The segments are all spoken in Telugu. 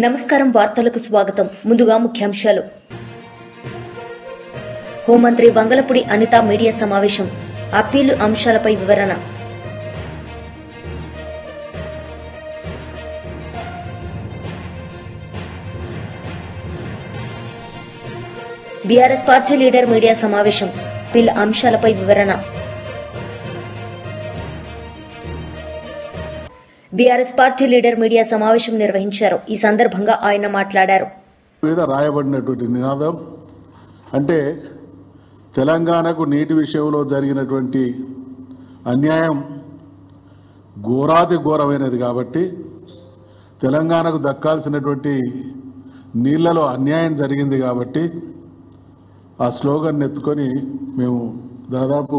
నమస్కారం వార్తలకు స్వాగతం. ముందుగా ముఖ్యాంశాలు. హోంమంత్రి వంగలపూడి అనిత మీడియా సమావేశం. అప్పీలు అంశాలపై వివరణ. బీఆర్ఎస్ పార్టీ లీడర్ మీడియా సమావేశం. అప్పీలు అంశాలపై వివరణ. బీఆర్ఎస్ పార్టీ లీడర్ మీడియా సమావేశం నిర్వహించారు. ఈ సందర్భంగా ఆయన మాట్లాడారు. మీద రాయబడినటువంటి నినాదం అంటే తెలంగాణకు నీటి విషయంలో జరిగినటువంటి అన్యాయం ఘోరాతి ఘోరమైనది కాబట్టి తెలంగాణకు దక్కాల్సినటువంటి నీళ్లలో అన్యాయం జరిగింది కాబట్టి ఆ స్లోగన్ ఎత్తుకొని మేము దాదాపు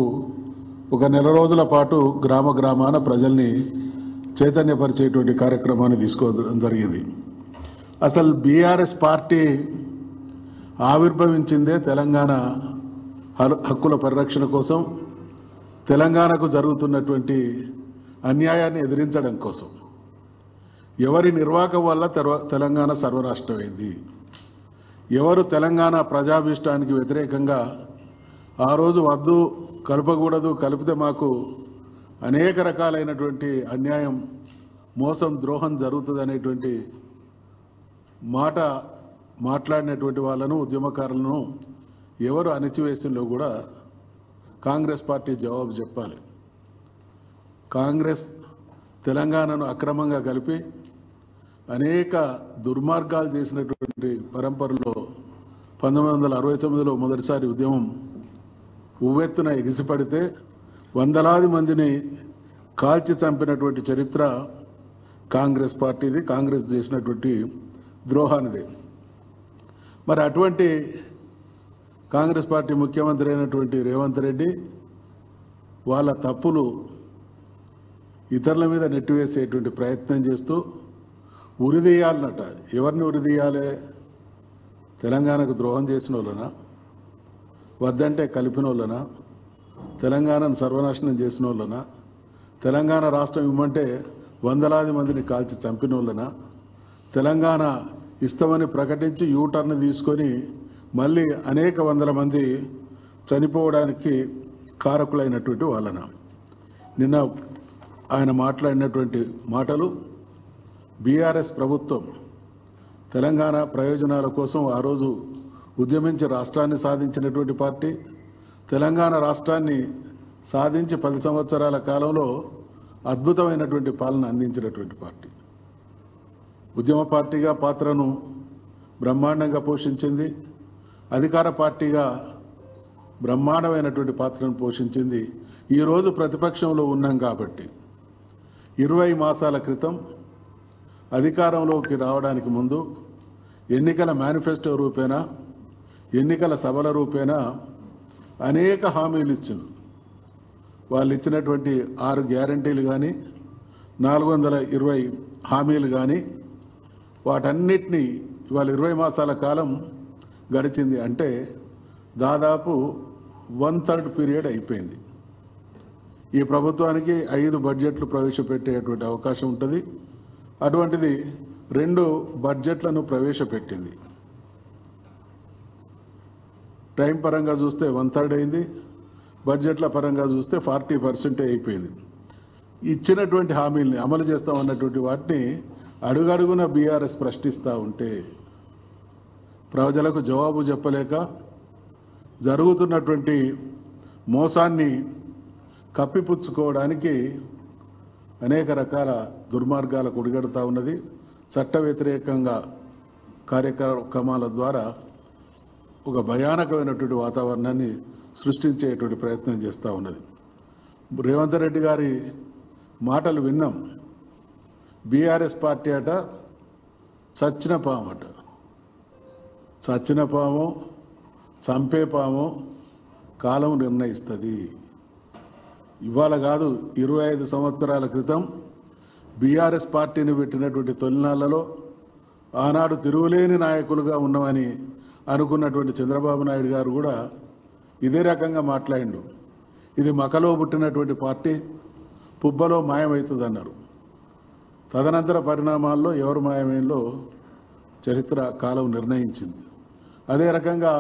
ఒక నెల రోజుల పాటు గ్రామాన ప్రజల్ని చైతన్యపరిచేటువంటి కార్యక్రమాన్ని తీసుకోవడం జరిగింది. అసలు బీఆర్ఎస్ పార్టీ ఆవిర్భవించిందే తెలంగాణ హక్కుల పరిరక్షణ కోసం, తెలంగాణకు జరుగుతున్నటువంటి అన్యాయాన్ని ఎదిరించడం కోసం. ఎవరి నిర్వాహకం వల్ల తెలంగాణ సర్వనాశనమైంది, ఎవరు తెలంగాణ ప్రజాభీష్టానికి వ్యతిరేకంగా ఆ రోజు వద్దు కలపకూడదు, కలిపితే మాకు అనేక రకాలైనటువంటి అన్యాయం, మోసం, ద్రోహం జరుగుతుంది అనేటువంటి మాట మాట్లాడినటువంటి వాళ్ళను, ఉద్యమకారులను ఎవరు అణిచివేసిందో కూడా కాంగ్రెస్ పార్టీ జవాబు చెప్పాలి. కాంగ్రెస్ తెలంగాణను అక్రమంగా కలిపి అనేక దుర్మార్గాలు చేసినటువంటి పరంపరలో 1969లో మొదటిసారి ఉద్యమం ఉవ్వెత్తున ఎగిసిపడితే వందలాది మందిని కాల్చి చంపినటువంటి చరిత్ర కాంగ్రెస్ పార్టీది, కాంగ్రెస్ చేసినటువంటి ద్రోహానిది. మరి అటువంటి కాంగ్రెస్ పార్టీ ముఖ్యమంత్రి అయినటువంటి రేవంత్ రెడ్డి వాళ్ళ తప్పులు ఇతరుల మీద నెట్టివేసేటువంటి ప్రయత్నం చేస్తూ ఉరిదీయాలన్నట. ఎవరిని ఉరిదీయాలి? తెలంగాణకు ద్రోహం చేసిన వాళ్ళనా, వద్దంటే కలిపిన వాళ్ళనా, తెలంగాణను సర్వనాశనం చేసిన వాళ్ళనా, తెలంగాణ రాష్ట్రం ఇవ్వమంటే వందలాది మందిని కాల్చి చంపిన వాళ్ళనా, తెలంగాణ ఇస్తామని ప్రకటించి యూటర్న్ తీసుకొని మళ్ళీ అనేక వందల మంది చనిపోవడానికి కారకులైనటువంటి వాళ్ళనా? నిన్న ఆయన మాట్లాడినటువంటి మాటలు బీఆర్ఎస్ ప్రభుత్వం తెలంగాణ ప్రయోజనాల కోసం ఆ రోజు ఉద్యమించి రాష్ట్రాన్ని సాధించినటువంటి పార్టీ, తెలంగాణ రాష్ట్రాన్ని సాధించి 10 సంవత్సరాల కాలంలో అద్భుతమైనటువంటి పాలన అందించినటువంటి పార్టీ, ఉద్యమ పార్టీగా పాత్రను బ్రహ్మాండంగా పోషించింది, అధికార పార్టీగా బ్రహ్మాండమైనటువంటి పాత్రను పోషించింది. ఈరోజు ప్రతిపక్షంలో ఉన్నాం కాబట్టి 20 మాసాల క్రితం అధికారంలోకి రావడానికి ముందు ఎన్నికల మేనిఫెస్టో రూపేణా, ఎన్నికల సభల రూపేణా అనేక హామీలు ఇచ్చింది. వాళ్ళు ఇచ్చినటువంటి 6 గ్యారంటీలు కానీ, 420 హామీలు కానీ, వాటన్నిటినీ ఇవాళ 20 మాసాల కాలం గడిచింది. అంటే దాదాపు 1/3 పీరియడ్ అయిపోయింది. ఈ ప్రభుత్వానికి 5 బడ్జెట్లు ప్రవేశపెట్టేటువంటి అవకాశం ఉంటుంది. అటువంటిది 2 బడ్జెట్లను ప్రవేశపెట్టింది. టైం పరంగా చూస్తే 1/3 అయింది, బడ్జెట్ల పరంగా చూస్తే 40% అయిపోయింది. ఇచ్చినటువంటి హామీల్ని అమలు చేస్తామన్నటువంటి వాటిని అడుగడుగున బీఆర్ఎస్ ప్రశ్నిస్తూ ఉంటే ప్రజలకు జవాబు చెప్పలేక జరుగుతున్నటువంటి మోసాన్ని కప్పిపుచ్చుకోవడానికి అనేక రకాల దుర్మార్గాలకు ఒడిగడుతూ ఉన్నది. చట్ట వ్యతిరేకంగా కార్యక్రమాల ద్వారా ఒక భయానకమైనటువంటి వాతావరణాన్ని సృష్టించేటువంటి ప్రయత్నం చేస్తూ ఉన్నది. రేవంత్ రెడ్డి గారి మాటలు విన్నాం. బీఆర్ఎస్ పార్టీ అట చచ్చిన పాము అట. చచ్చిన పాము, చంపే పాము కాలం నిర్ణయిస్తుంది. ఇవాళ కాదు, 25 సంవత్సరాల క్రితం బీఆర్ఎస్ పార్టీని పెట్టినటువంటి తొలినాళ్లలో ఆనాడు తిరుగులేని నాయకులుగా ఉన్నామని అనుకున్నటువంటి చంద్రబాబు నాయుడు గారు కూడా ఇదే రకంగా మాట్లాడిండు. ఇది మకలో పుట్టినటువంటి పార్టీ పుబ్బలో మాయమవుతుంది అన్నారు. తదనంతర పరిణామాల్లో ఎవరు మాయమైనలో చరిత్ర కాలం నిర్ణయించింది. అదే రకంగా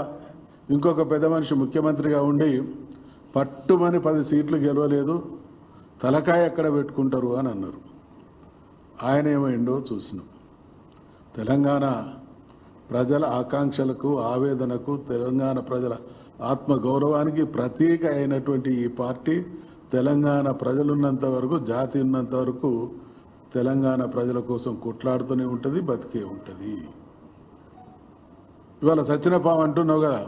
ఇంకొక పెద్ద మనిషి ముఖ్యమంత్రిగా ఉండి పట్టుమని 10 సీట్లు గెలవలేదు, తలకాయ ఎక్కడ పెట్టుకుంటారు అని అన్నారు. ఆయన ఏమైందో చూసినాం. తెలంగాణ ప్రజల ఆకాంక్షలకు, ఆవేదనకు, తెలంగాణ ప్రజల ఆత్మగౌరవానికి ప్రతీక అయినటువంటి ఈ పార్టీ తెలంగాణ ప్రజలున్నంత వరకు, జాతి ఉన్నంత వరకు తెలంగాణ ప్రజల కోసం కొట్లాడుతూనే ఉంటుంది, బతికే ఉంటుంది. ఇవాళ సత్యనపాం అంటున్నావు కదా,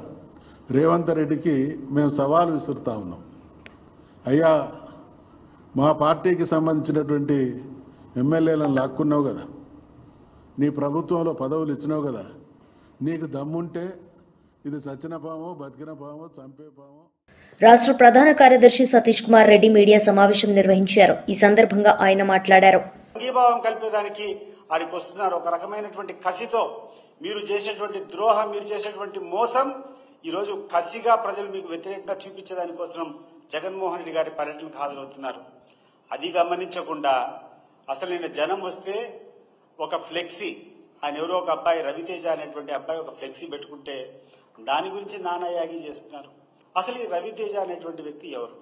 రేవంత్ రెడ్డికి మేము సవాల్ విసురుతా ఉన్నాం. అయ్యా, మా పార్టీకి సంబంధించినటువంటి ఎమ్మెల్యేలను లాక్కున్నావు కదా, నీ ప్రభుత్వంలో పదవులు ఇచ్చినావు కదా, నీకు దమ్ముంటే ఇది సచ్చిన పామో, బతికిన పామో, చంపే పామో. రాష్ట్ర ప్రధాన కార్యదర్శి సతీష్ కుమార్ రెడ్డి మీడియా సమావేశం నిర్వహించారు. ఈ సందర్భంగా ఆయన మాట్లాడారు. అంగీభావం కలిపేదానికి ఆడికి వస్తున్నారు. ఒక రకమైనటువంటి కసితో మీరు చేసేటువంటి ద్రోహం, మీరు చేసేటువంటి మోసం ఈరోజు కసిగా ప్రజలు మీకు వ్యతిరేకంగా చూపించేదానికోసం జగన్మోహన్ రెడ్డి గారి పర్యటనకు హాజరవుతున్నారు. అది గమనించకుండా అసలు నిన్న జనం వస్తే ఒక ఫ్లెక్సీ, ఆయన ఎవరో ఒక అబ్బాయి రవితేజ అనేటువంటి అబ్బాయి ఒక ఫ్లెక్సీ పెట్టుకుంటే దాని గురించి నానాయాగి చేస్తున్నారు. అసలు ఈ రవితేజ అనేటువంటి వ్యక్తి ఎవరు?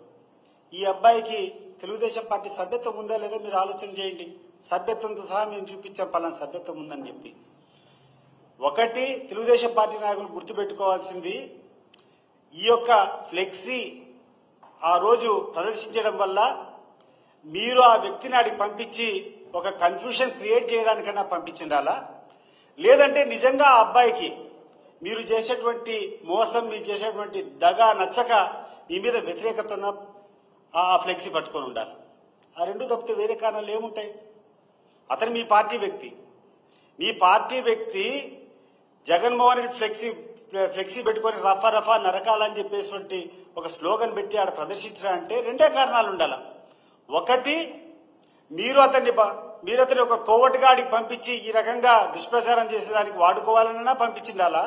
ఈ అబ్బాయికి తెలుగుదేశం పార్టీ సభ్యత్వం ఉందా లేదా మీరు ఆలోచన చేయండి. సభ్యత్వంతో సహా మేము చూపించాం పలానా సభ్యత్వం ఉందని చెప్పి. ఒకటి తెలుగుదేశం పార్టీ నాయకులు గుర్తుపెట్టుకోవాల్సింది, ఈ యొక్క ఫ్లెక్సీ ఆ రోజు ప్రదర్శించడం వల్ల మీరు ఆ వ్యక్తిని ఆడికి పంపించి ఒక కన్ఫ్యూషన్ క్రియేట్ చేయడానికన్నా పంపించిండాలా, లేదంటే నిజంగా ఆ అబ్బాయికి మీరు చేసేటువంటి మోసం, మీరు చేసేటువంటి దగా నచ్చక మీ మీద వ్యతిరేకత ఉన్న ఆ ఫ్లెక్సీ పట్టుకొని ఉండాలి. ఆ రెండు తప్పితే వేరే కారణాలు ఏముంటాయి? అతను మీ పార్టీ వ్యక్తి. మీ పార్టీ వ్యక్తి జగన్మోహన్ రెడ్డి ఫ్లెక్సీ పెట్టుకొని రఫా రఫా నరకాలని చెప్పేటువంటి ఒక స్లోగన్ పెట్టి ఆడ ప్రదర్శించాలంటే రెండే కారణాలు ఉండాల. ఒకటి, మీరు అతన్ని ఒక కోవటిగాడికి పంపించి ఈ రకంగా దుష్ప్రచారం చేసేదానికి వాడుకోవాలన్నా పంపించిండాలా,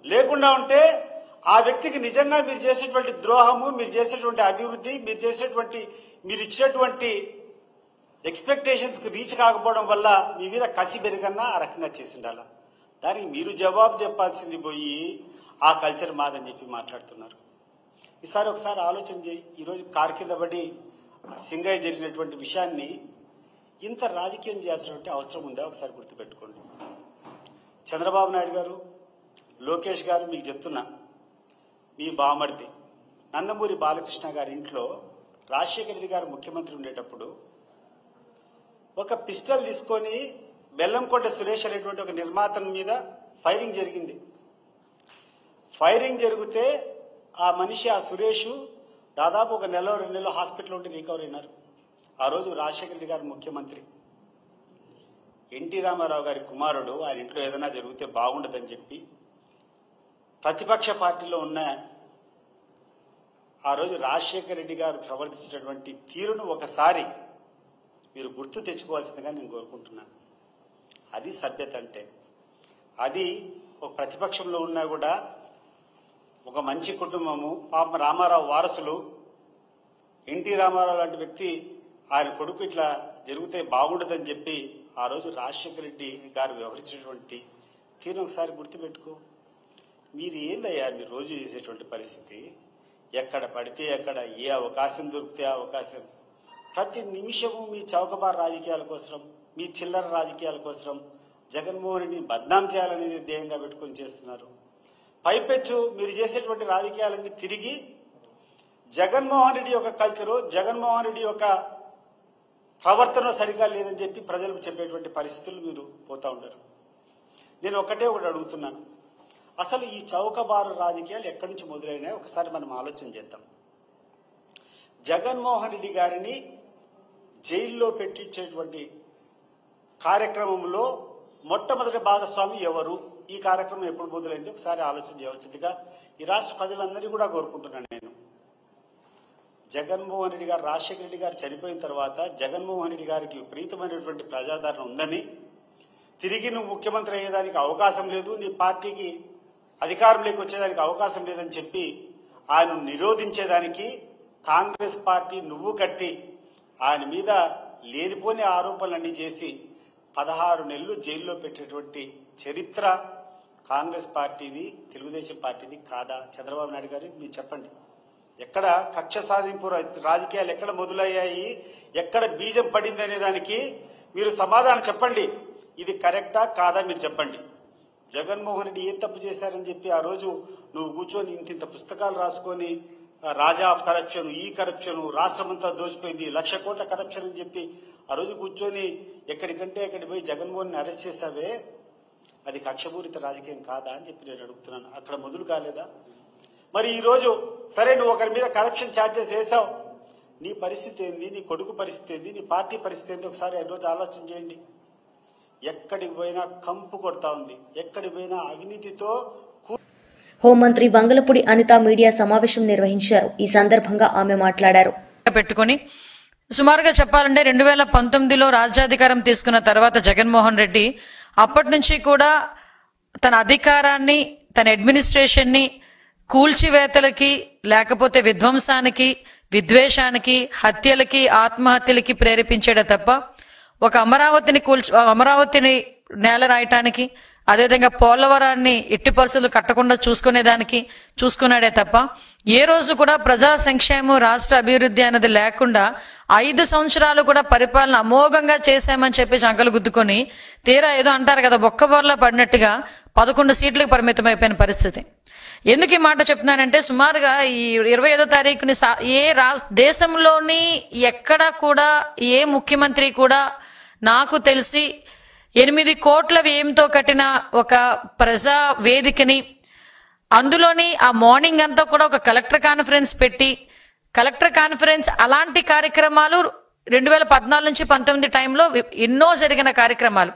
లేకుండా ఉంటే ఆ వ్యక్తికి నిజంగా మీరు చేసేటువంటి ద్రోహము, మీరు చేసేటువంటి అభివృద్ధి, మీరు ఇచ్చేటువంటి ఎక్స్పెక్టేషన్స్ కు రీచ్ కాకపోవడం వల్ల మీ మీద కసి పెరిగన్నా ఆ రకంగా చేసిండాలా. దానికి మీరు జవాబు చెప్పాల్సింది పోయి ఆ కల్చర్ మాదని చెప్పి మాట్లాడుతున్నారు. ఈసారి ఒకసారి ఆలోచన చేయి. ఈరోజు కారు కింద పడి సింగయ్య జరిగినటువంటి విషయాన్ని ఇంత రాజకీయం చేయాల్సినటువంటి అవసరం ఉందా? ఒకసారి గుర్తుపెట్టుకోండి. చంద్రబాబు నాయుడు గారు, లోకేష్ గారు, మీకు చెప్తున్నా, మీ బామర్ది నందమూరి బాలకృష్ణ గారి ఇంట్లో రాజశేఖర రెడ్డి గారు ముఖ్యమంత్రి ఉండేటప్పుడు ఒక పిస్టల్ తీసుకొని బెల్లంకొండ సురేష్ అనేటువంటి ఒక నిర్మాత మీద ఫైరింగ్ జరిగింది. ఫైరింగ్ జరిగితే ఆ మనిషి, ఆ సురేష్ దాదాపు ఒక నెల 2 నెలలు హాస్పిటల్ ఉండి రికవర్ అయినారు. ఆ రోజు రాజశేఖర రెడ్డి గారు ముఖ్యమంత్రి. ఎన్టీ రామారావు గారి కుమారుడు, ఆయన ఇంట్లో ఏదైనా జరిగితే బాగుండదని చెప్పి ప్రతిపక్ష పార్టీలో ఉన్న ఆ రోజు రాజశేఖర రెడ్డి గారు ప్రవర్తించినటువంటి తీరును ఒకసారి మీరు గుర్తు తెచ్చుకోవాల్సిందిగా నేను కోరుకుంటున్నాను. అది సభ్యత అంటే. అది ఒక ప్రతిపక్షంలో ఉన్నా కూడా ఒక మంచి కుటుంబము, పాప రామారావు వారసులు, ఎన్టీ రామారావు లాంటి వ్యక్తి ఆయన కొడుకు ఇట్లా జరిగితే బాగుండదని చెప్పి ఆ రోజు రాజశేఖర రెడ్డి గారు వ్యవహరించినటువంటి తీరును ఒకసారి గుర్తుపెట్టుకో. మీరు ఏందయ్యా మీరు రోజు చేసేటువంటి పరిస్థితి? ఎక్కడ పడితే ఎక్కడ, ఏ అవకాశం దొరికితే ఆ అవకాశం, ప్రతి నిమిషము మీ చౌకబారు రాజకీయాల కోసం, మీ చిల్లర రాజకీయాల కోసం జగన్మోహన్ రెడ్డిని బద్నాం చేయాలనేది ధ్యేయంగా పెట్టుకుని చేస్తున్నారు. పైపెచ్చు మీరు చేసేటువంటి రాజకీయాలన్నీ తిరిగి జగన్మోహన్ రెడ్డి యొక్క కల్చరు, జగన్మోహన్ రెడ్డి యొక్క ప్రవర్తన సరిగా లేదని చెప్పి ప్రజలకు చెప్పేటువంటి పరిస్థితులు మీరు పోతా ఉంటారు. నేను ఒకటి అడుగుతున్నాను, అసలు ఈ చౌకబారు రాజకీయాలు ఎక్కడి నుంచి మొదలైనాయో ఒకసారి మనం ఆలోచన చేద్దాం. జగన్మోహన్ రెడ్డి గారిని జైల్లో పెట్టించేటువంటి కార్యక్రమంలో మొట్టమొదటి భాగస్వామి ఎవరు? ఈ కార్యక్రమం ఎప్పుడు మొదలైంది ఒకసారి ఆలోచన చేయవలసిందిగా ఈ రాష్ట్ర ప్రజలందరినీ కూడా కోరుకుంటున్నాను నేను. జగన్మోహన్ రెడ్డి గారు, రాజశేఖర రెడ్డి గారు చనిపోయిన తర్వాత జగన్మోహన్ రెడ్డి గారికి విపరీతమైనటువంటి ప్రజాదరణ ఉందని, తిరిగి నువ్వు ముఖ్యమంత్రి అయ్యేదానికి అవకాశం లేదు, నీ పార్టీకి అధికారంలోకి వచ్చేదానికి అవకాశం లేదని చెప్పి ఆయన నిరోధించేదానికి కాంగ్రెస్ పార్టీ నువ్వు కట్టి ఆయన మీద లేనిపోని ఆరోపణలన్నీ చేసి 16 నెలలు జైల్లో పెట్టేటువంటి చరిత్ర కాంగ్రెస్ పార్టీది, తెలుగుదేశం పార్టీది కాదా? చంద్రబాబు నాయుడు గారు మీరు చెప్పండి. ఎక్కడ కక్ష సాధింపు రాజకీయాలు ఎక్కడ మొదలయ్యాయి, ఎక్కడ బీజం పడింది అనే దానికి మీరు సమాధానం చెప్పండి. ఇది కరెక్టా కాదా మీరు చెప్పండి. జగన్మోహన్ రెడ్డి ఏం తప్పు చేశారని చెప్పి ఆ రోజు నువ్వు కూర్చొని ఇంత పుస్తకాలు రాసుకొని రాజా ఆఫ్ కరప్షన్, ఈ కరప్షన్, రాష్ట్రమంతా దోచిపోయింది, 1,00,000 కోట్ల కరప్షన్ అని చెప్పి ఆ రోజు కూర్చొని ఎక్కడికంటే అక్కడికి పోయి జగన్మోహన్ అరెస్ట్ చేశావే, అది కక్షపూరిత రాజకీయం కాదా అని చెప్పి నేను అడుగుతున్నాను. అక్కడ మొదలు కాలేదా? మరి ఈ రోజు సరే నువ్వు ఒకరి మీద కరప్షన్ ఛార్జెస్ వేసావు, నీ పరిస్థితి ఏంది, నీ కొడుకు పరిస్థితి ఏంది, నీ పార్టీ పరిస్థితి ఏంది ఒకసారి ఈ రోజు ఆలోచన చేయండి. ఎక్కడికి పోయినా కంపు కొడతా ఉంది, ఎక్కడికి పోయినా అవినీతితో. హోంమంత్రి వంగలపూడి అనిత మీడియా సమావేశం నిర్వహించారు. ఈ సందర్భంగా ఆమె మాట్లాడారు. పెట్టుకుని సుమారుగా చెప్పాలంటే 2019లో రాజ్యాధికారం తీసుకున్న తర్వాత జగన్మోహన్ రెడ్డి అప్పటి నుంచి కూడా తన అధికారాన్ని, తన అడ్మినిస్ట్రేషన్ ని కూల్చివేతలకి, లేకపోతే విధ్వంసానికి, విద్వేషానికి, హత్యలకి, ఆత్మహత్యలకి ప్రేరేపించాడే తప్ప ఒక అమరావతిని నేల రాయటానికి, అదేవిధంగా పోలవరాన్ని ఎట్టి పరిస్థితులు కట్టకుండా చూసుకున్నాడే తప్ప ఏ రోజు కూడా ప్రజా సంక్షేమం, రాష్ట్ర అభివృద్ధి అనేది లేకుండా 5 సంవత్సరాలు కూడా పరిపాలన అమోఘంగా చేశామని చెప్పి చంకలు గుద్దుకొని తీరా ఏదో అంటారు కదా, బొక్కబోర్లా పడినట్టుగా 11 సీట్లకు పరిమితమైపోయిన పరిస్థితి. ఎందుకు ఈ మాట చెప్తున్నానంటే సుమారుగా ఈ 25వ తారీఖుని దేశంలోని ఎక్కడా కూడా ఏ ముఖ్యమంత్రి కూడా నాకు తెలిసి 8 కోట్ల వ్యయంతో కట్టిన ఒక ప్రజా వేదికని, అందులోని ఆ మార్నింగ్ అంతా కూడా ఒక కలెక్టర్ కాన్ఫరెన్స్ పెట్టి, కలెక్టర్ కాన్ఫరెన్స్ అలాంటి కార్యక్రమాలు 2014 నుంచి 19 టైంలో ఎన్నో జరిగిన కార్యక్రమాలు.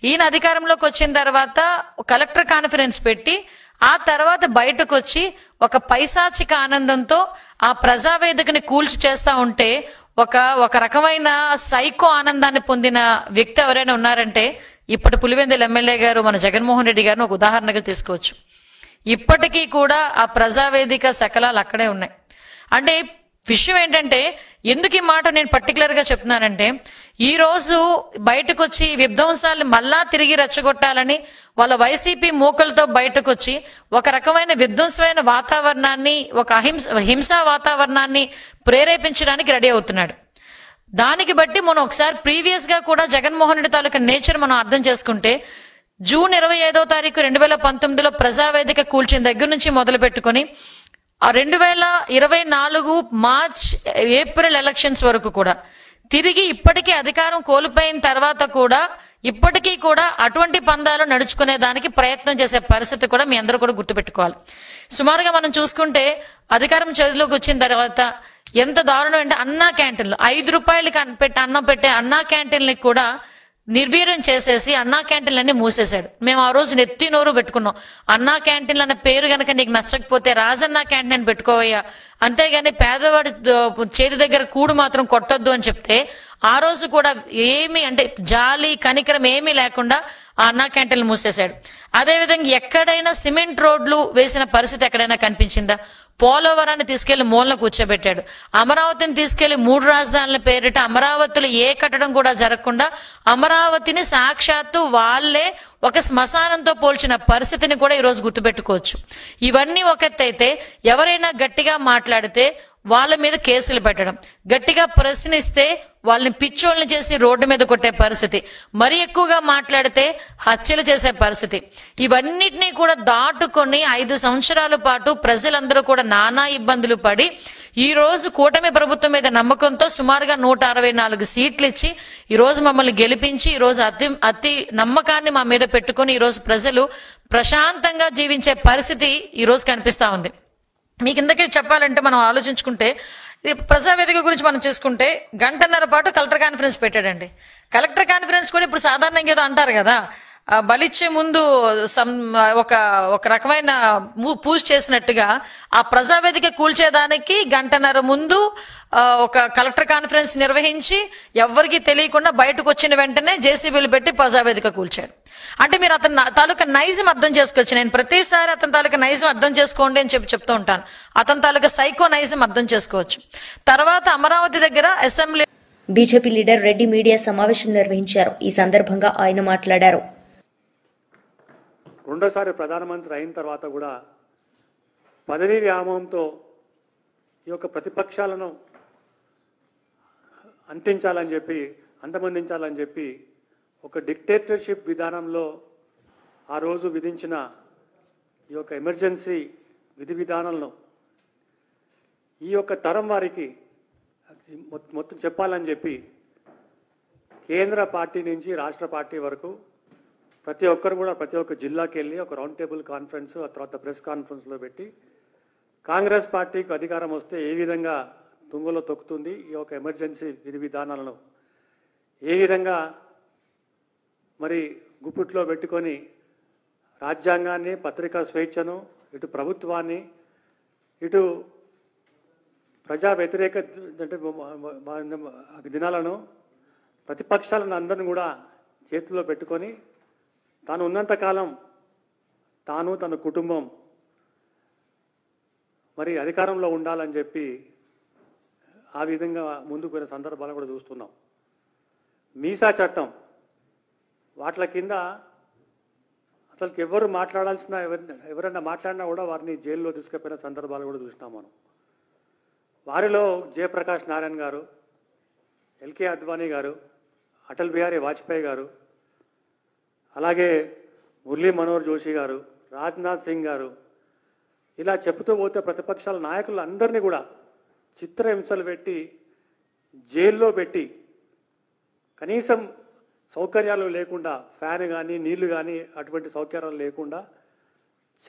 ఈయన అధికారంలోకి వచ్చిన తర్వాత కలెక్టర్ కాన్ఫరెన్స్ పెట్టి ఆ తర్వాత బయటకు వచ్చి ఒక పైశాచిక ఆనందంతో ఆ ప్రజావేదికని కూల్చి చేస్తా ఉంటే ఒక రకమైన సైకో ఆనందాన్ని పొందిన వ్యక్తి ఎవరైనా ఉన్నారంటే ఇప్పటి పులివెందుల ఎమ్మెల్యే గారు మన జగన్మోహన్ రెడ్డి గారిని ఒక ఉదాహరణగా తీసుకోవచ్చు. ఇప్పటికీ కూడా ఆ ప్రజావేదిక శకలాలు అక్కడే ఉన్నాయి. అంటే విషయం ఏంటంటే ఎందుకు ఈ మాట నేను పర్టికులర్ గా చెప్తున్నానంటే, ఈ రోజు బయటకు వచ్చి విధ్వంసాలను మళ్ళా తిరిగి రెచ్చగొట్టాలని వాళ్ళ వైసీపీ మూకలతో బయటకు వచ్చి ఒక రకమైన విధ్వంసమైన వాతావరణాన్ని, ఒక హింసా వాతావరణాన్ని ప్రేరేపించడానికి రెడీ అవుతున్నాడు. దానికి బట్టి మనం ఒకసారి ప్రీవియస్ గా కూడా జగన్మోహన్ రెడ్డి తాలూకా నేచర్ మనం అర్థం చేసుకుంటే, జూన్ 25వ తారీఖు 2019లో ప్రజావేదిక కూల్చిన దగ్గర నుంచి మొదలు పెట్టుకుని 2024 మార్చ్ ఏప్రిల్ ఎలక్షన్స్ వరకు కూడా తిరిగి ఇప్పటికీ అధికారం కోల్పోయిన తర్వాత కూడా ఇప్పటికీ కూడా అటువంటి పందాలు నడుచుకునే దానికి ప్రయత్నం చేసే పరిస్థితి కూడా మీ అందరూ కూడా గుర్తుపెట్టుకోవాలి. సుమారుగా మనం చూసుకుంటే అధికారం చేతిలోకి వచ్చిన తర్వాత ఎంత దారుణం అంటే అన్నా క్యాంటీన్లు 5 రూపాయలకి అన్నం పెట్టే అన్నా క్యాంటీన్లకి కూడా నిర్వీర్యం చేసేసి అన్నా క్యాంటీన్లన్నీ మూసేశాడు. మేము ఆ రోజు నెత్తి నోరు పెట్టుకున్నాం, అన్నా క్యాంటీన్లు అన్న పేరు గనక నీకు నచ్చకపోతే రాజన్నా క్యాంటీన్ అని పెట్టుకోవయ్యా, అంతేగాని పేదవాడి చేతి దగ్గర కూడు మాత్రం కొట్టొద్దు అని చెప్తే ఆ రోజు కూడా ఏమీ అంటే జాలి కనికరం ఏమీ లేకుండా ఆ అన్నా క్యాంటీన్లు మూసేశాడు. అదేవిధంగా ఎక్కడైనా సిమెంట్ రోడ్లు వేసిన పరిస్థితి ఎక్కడైనా కనిపించిందా? పోలవరాన్ని తీసుకెళ్లి మూలన కూర్చోబెట్టాడు. అమరావతిని తీసుకెళ్లి 3 రాజధానుల పేరిట అమరావతిలో ఏ కట్టడం కూడా జరగకుండా అమరావతిని సాక్షాత్తు వాళ్లే ఒక శ్మశానంతో పోల్చిన పరిస్థితిని కూడా ఈరోజు గుర్తుపెట్టుకోవచ్చు. ఇవన్నీ ఒక ఎత్తైతే ఎవరైనా గట్టిగా మాట్లాడితే వాళ్ళ మీద కేసులు పెట్టడం, గట్టిగా ప్రశ్నిస్తే వాళ్ళని పిచ్చోళ్ళని చేసి రోడ్డు మీద కొట్టే పరిస్థితి, మరి ఎక్కువగా మాట్లాడితే హత్యలు చేసే పరిస్థితి, ఇవన్నిటినీ కూడా దాటుకొని 5 సంవత్సరాల పాటు ప్రజలందరూ కూడా నానా ఇబ్బందులు పడి ఈ రోజు కూటమి ప్రభుత్వం మీద నమ్మకంతో సుమారుగా 164 సీట్లు ఇచ్చి ఈ రోజు మమ్మల్ని గెలిపించి ఈ రోజు అతి నమ్మకాన్ని మా మీద పెట్టుకుని ఈ రోజు ప్రజలు ప్రశాంతంగా జీవించే పరిస్థితి ఈ రోజు కనిపిస్తా ఉంది. మీకు ఇందుకే చెప్పాలంటే మనం ఆలోచించుకుంటే ప్రజావేదిక గురించి మనం చేసుకుంటే 1.5 గంటల పాటు కలెక్టర్ కాన్ఫరెన్స్ పెట్టాడండి. కలెక్టర్ కాన్ఫరెన్స్ కూడా ఇప్పుడు సాధారణంగా ఏదో అంటారు కదా, బలిచ్చే ముందు ఒక రకమైన పూజ చేసినట్టుగా ఆ ప్రజావేదిక కూల్చేదానికి 1.5 గంటల ముందు ఒక కలెక్టర్ కాన్ఫరెన్స్ నిర్వహించి ఎవరికి తెలియకుండా బయటకు వచ్చిన వెంటనే జేసీబీలు పెట్టి ప్రజావేదిక కూల్చాడు. అంటే మీరు అతని తాలూకా నైజం అర్థం చేసుకోవచ్చు. నేను ప్రతిసారి అతని తాలూకా నైజం అర్థం చేసుకోండి అని చెప్తూ ఉంటాను. అతని తాలూకా సైకో నైజం అర్థం చేసుకోవచ్చు. తర్వాత అమరావతి దగ్గర assembly BJP leader Reddy media సమావేశం నిర్వహించారు. ఈ సందర్భంగా ఆయన మాట్లాడారు. రెండోసారి ప్రధానమంత్రి అయిన తర్వాత కూడా పదవీ వ్యామోహంతో ఈ యొక్క ప్రతిపక్షాలను అంతమొందించాలని చెప్పి ఒక డిక్టేటర్షిప్ విధానంలో ఆ రోజు విధించిన ఈ యొక్క ఎమర్జెన్సీ విధి విధానాలను ఈ యొక్క తరం వారికి మొత్తం చెప్పాలని చెప్పి కేంద్ర పార్టీ నుంచి రాష్ట్ర పార్టీ వరకు ప్రతి ఒక్కరు కూడా ప్రతి ఒక్క జిల్లాకి వెళ్ళి ఒక రౌండ్ టేబుల్ కాన్ఫరెన్స్, ఆ తర్వాత ప్రెస్ కాన్ఫరెన్స్లో పెట్టి కాంగ్రెస్ పార్టీకి అధికారం వస్తే ఏ విధంగా తుంగలో తొక్కుతుంది, ఈ యొక్క ఎమర్జెన్సీ విధి విధానాలను ఏ విధంగా మరి గుప్పిట్లో పెట్టుకొని రాజ్యాంగాన్ని, పత్రికా స్వేచ్ఛను, ఇటు ప్రభుత్వాన్ని, ఇటు ప్రజా వ్యతిరేక అంటే దినాలను ప్రతిపక్షాలను అందరిని కూడా చేతుల్లో పెట్టుకొని తాను ఉన్నంతకాలం తాను తన కుటుంబం మరి అధికారంలో ఉండాలని చెప్పి ఆ విధంగా ముందుకు పోయిన సందర్భాలు కూడా చూస్తున్నాం. మీసా చట్టం వాట్ల కింద అసలు ఎవరు మాట్లాడాల్సిన ఎవరైనా మాట్లాడినా కూడా వారిని జైల్లో తీసుకుపోయిన సందర్భాలు కూడా చూసినాం మనం. వారిలో జయప్రకాష్ నారాయణ గారు, ఎల్కే అద్వానీ గారు, అటల్ బిహారీ వాజ్పేయి గారు, అలాగే మురళీ మనోహర్ జోషి గారు, రాజ్నాథ్ సింగ్ గారు, ఇలా చెప్తూ పోతే ప్రతిపక్షాల నాయకులందరినీ కూడా చిత్రహింసలు పెట్టి జైల్లో పెట్టి కనీసం సౌకర్యాలు లేకుండా, ఫ్యాన్ కానీ నీళ్లు కానీ అటువంటి సౌకర్యాలు లేకుండా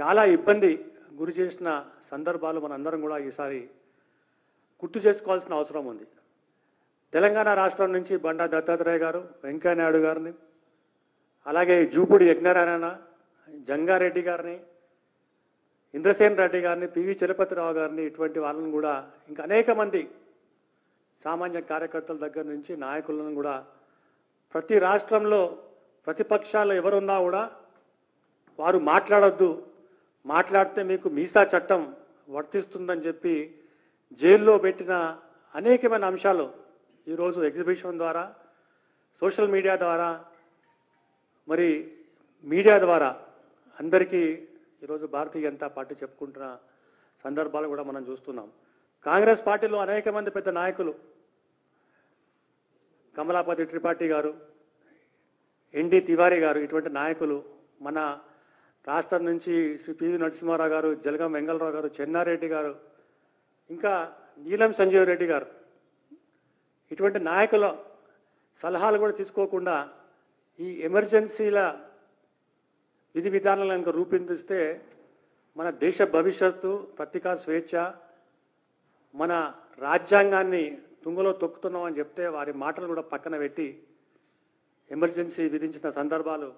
చాలా ఇబ్బంది గురి చేసిన సందర్భాలు మనందరం కూడా ఈసారి గుర్తు చేసుకోవాల్సిన అవసరం ఉంది. తెలంగాణ రాష్ట్రం నుంచి బండా దత్తాత్రేయ గారు, వెంకయ్యనాయుడు గారిని, అలాగే జూపూడి యజ్ఞనారాయణ, జంగారెడ్డి గారిని, ఇంద్రసేన్ రెడ్డి గారిని, పివి చలపతిరావు గారిని, ఇటువంటి వాళ్ళని కూడా ఇంకా అనేక మంది సామాన్య కార్యకర్తల దగ్గర నుంచి నాయకులను కూడా ప్రతి రాష్ట్రంలో ప్రతిపక్షాలు ఎవరున్నా కూడా వారు మాట్లాడొద్దు, మాట్లాడితే మీకు మీసా చట్టం వర్తిస్తుందని చెప్పి జైల్లో పెట్టిన అనేకమైన అంశాలు ఈరోజు ఎగ్జిబిషన్ ద్వారా, సోషల్ మీడియా ద్వారా, మరి మీడియా ద్వారా అందరికీ ఈరోజు భారతీయ జనతా పార్టీ చెప్పుకుంటున్న సందర్భాలు కూడా మనం చూస్తున్నాం. కాంగ్రెస్ పార్టీలో అనేక మంది పెద్ద నాయకులు, కమలాపతి త్రిపాఠి గారు, ఎన్డి తివారీ గారు, ఇటువంటి నాయకులు మన రాష్ట్రం నుంచి శ్రీ పివి నరసింహారావు గారు, జలగం వెంగళరావు గారు, చెన్నారెడ్డి గారు, ఇంకా నీలం సంజీవ్ రెడ్డి గారు, ఇటువంటి నాయకుల సలహాలు కూడా తీసుకోకుండా ఈ ఎమర్జెన్సీల విధి విధానాలను కనుక రూపొందిస్తే మన దేశ భవిష్యత్తు, పత్రికా స్వేచ్ఛ, మన రాజ్యాంగాన్ని తుంగలో తొక్కుతున్నామని చెప్తే వారి మాటలు కూడా పక్కన పెట్టి ఎమర్జెన్సీ విధించిన సందర్భాలు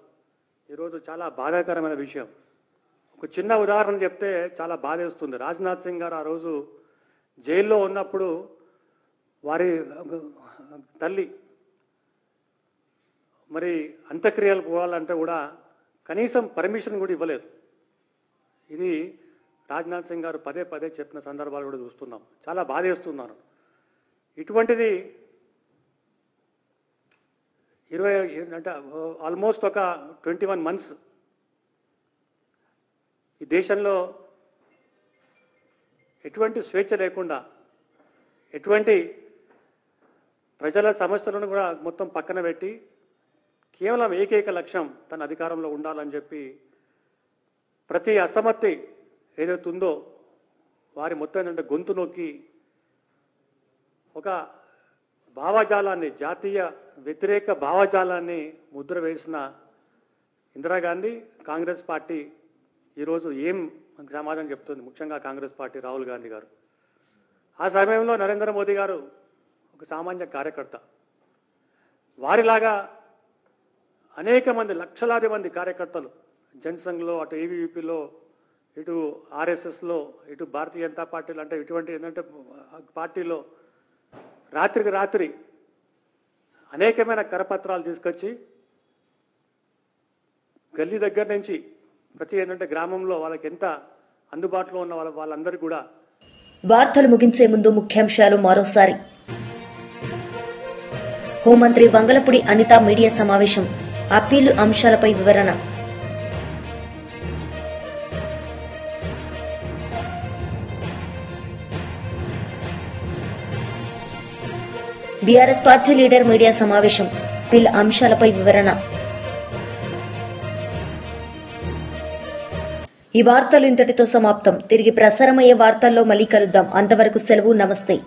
ఈరోజు చాలా బాధాకరమైన విషయం. ఒక చిన్న ఉదాహరణ చెప్తే చాలా బాధేస్తుంది. రాజ్నాథ్ సింగ్ గారు ఆ రోజు జైల్లో ఉన్నప్పుడు వారి తల్లి మరి అంత్యక్రియలు పోవాలంటే కూడా కనీసం పర్మిషన్ కూడా ఇవ్వలేదు. ఇది రాజ్నాథ్ సింగ్ గారు పదే పదే చెప్పిన సందర్భాలు కూడా చూస్తున్నాం. చాలా బాధేస్తున్నారు. ఇటువంటిది 20 అంటే ఆల్మోస్ట్ ఒక 21 months ఈ దేశంలో ఎటువంటి స్వేచ్ఛ లేకుండా, ఎటువంటి ప్రజల సమస్యలను కూడా మొత్తం పక్కన పెట్టి కేవలం ఏకైక లక్ష్యం తన అధికారంలో ఉండాలని చెప్పి ప్రతి అసమ్మతి ఏదైతే ఉందో వారి మొత్తం ఏంటంటే గొంతు నొక్కి ఒక భావజాలాన్ని, జాతీయ వ్యతిరేక భావజాలాన్ని ముద్ర వేసిన ఇందిరాగాంధీ కాంగ్రెస్ పార్టీ ఈరోజు ఏం సమాధానం చెప్తుంది? ముఖ్యంగా కాంగ్రెస్ పార్టీ రాహుల్ గాంధీ గారు. ఆ సమయంలో నరేంద్ర మోదీ గారు ఒక సామాన్య కార్యకర్త. వారిలాగా అనేక మంది, లక్షలాది మంది కార్యకర్తలు జనసంఘ్లో, అటు ఏబీవీపీలో, ఇటు ఆర్ఎస్ఎస్లో, ఇటు భారతీయ జనతా పార్టీలో, అంటే ఇటువంటి ఏంటంటే పార్టీలో రాత్రికి రాత్రి అనేకమైన కరపత్రాలు తీసుకొచ్చి గల్లీ దగ్గర నుంచి ప్రతి ఏంటంటే గ్రామంలో వాళ్ళకి ఎంత అందుబాటులో ఉన్న వాళ్ళందరూ కూడా. వార్తలు ముగించే ముందు ముఖ్యాంశాలు మరోసారి. హోంమంత్రి వంగలపూడి అనిత మీడియా సమావేశం. అప్పీలు అంశాలపై వివరణ. బీఆర్ఎస్ పార్టీ లీడర్ మీడియా సమావేశం. అప్పీలు అంశాలపై వివరణ. ఈ వార్తలు ఇంతటితో సమాప్తం. తిరిగి ప్రసారమయ్యే వార్తల్లో మళ్ళీ కలుద్దాం. అంతవరకు సెలవు. నమస్తే.